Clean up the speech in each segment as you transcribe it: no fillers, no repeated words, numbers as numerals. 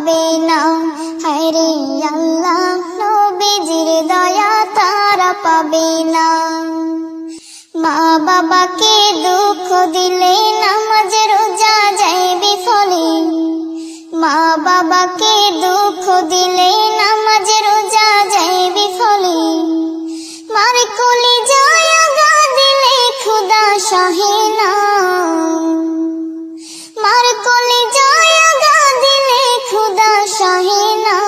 পাবে না। হায়রে আল্লাহ নবীজির দয়া তারা পাবে না। মা বাবাকে দুঃখ দিলে নামাজ রোজা যায় বিফলে। মা বাবাকে দুঃখ দিলে নামাজ রোজা যায় বিফলে। মার কোলে যায় আগা দিলে খোদা সহে না। মার কোলে যায় আগা দিলে খোদা সহে না।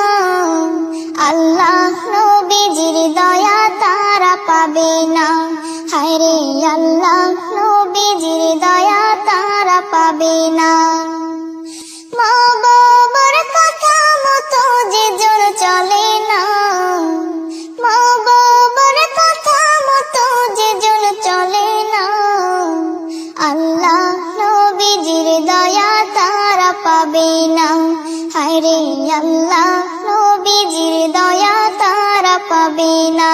আল্লাহ নবীজির দয়া তারা পাবে না। হায়রে আল্লাহ নবীজির দয়া তারা পাবে না। মা বাবার কথা মতো যে জন চলে না। মা বাবার কথা মতো যে জন চলে না। আল্লাহ নবীজির দয়া তারা পাবে না। হায়রে আল্লাহ নবীজির দয়া তারা পাবে না।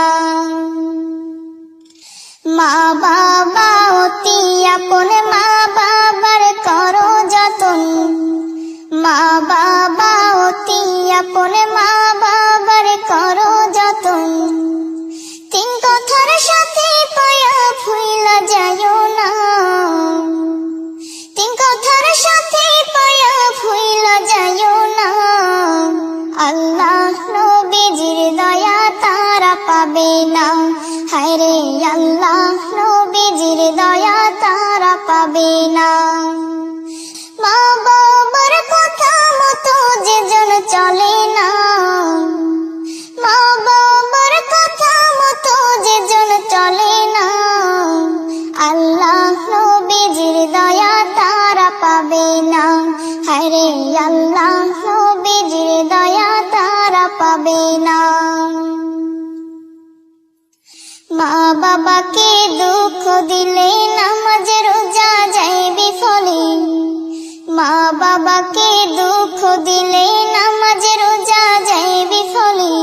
মা বাবা অতি আপন, মা বাবার করো যতন। মা বাবা অতি আপন, মা বাবার করো যতন। তিন কথার সাথে পায়া ভুইলা যায়ও না। তিন কথার সাথে পায়া ভুইলা যায়ও না। আল্লাহ নবীজির দয়া তারা পাবে না। হায়রে আল্লাহ নবীজির দয়া তারা পাবে না। মা বাবার কথা মতো যে জন চলে না। মা বাবার কথা মতো যে জন চলে না। আল্লাহ নবীজির দয়া তারা পাবে না। হায়রে আল্লাহ নবীজির দয়া তারা পাবে না। মা বাবাকে দুঃখ দিলে নামাজ রোজা যায় বিফলে। মা বাবাকে দুঃখ দিলে নামাজ রোজা যায় বিফলে।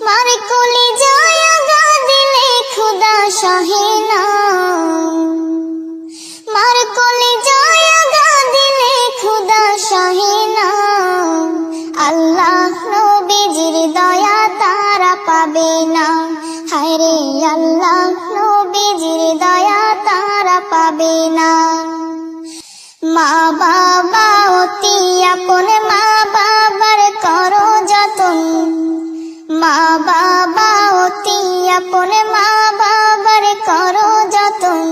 মার কোলে যায় আগা দিলে খোদা সহে না। মার কোলে যায় আগা দিলে খোদা সহে না। আল্লাহ নবীজির দয়া তারা পাবে না। হায়রে আল্লাহ নবীজির দয়া তারা পাবে না। মা বাবা অতি আপন, মা বাবার করো যতন। মা বাবা অতি আপন, মা বাবার করো যতন।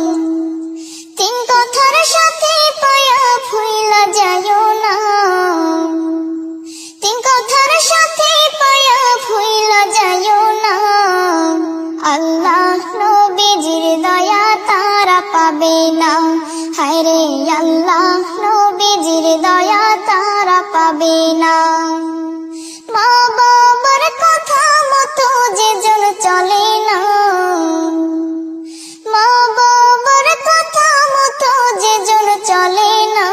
তিন কথার সাথে পায়া ভুইলা যায়ও না। তিন কথার সাথে পায়া ভুইলা যায়ও না। আল্লাহ নবীজির দয়া তারা পাবে না। হায়রে আল্লাহ নবীজির দয়া তারা পাবে না। মা বাবার কথা মতো যে জন চলে না। মা বাবার কথা মতো যে জন চলে না।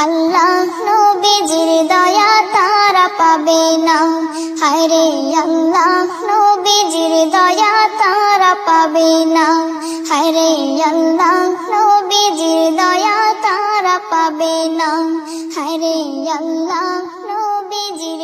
আল্লাহ নবীজির দয়া তারা পাবে না। হায়রে আল্লাহ নবীজির দয়া তারা পাবে না। হায়রে আল্লাহ নবীজির দয়া তারা পাবে না। হায়রে আল্লাহ নবীজির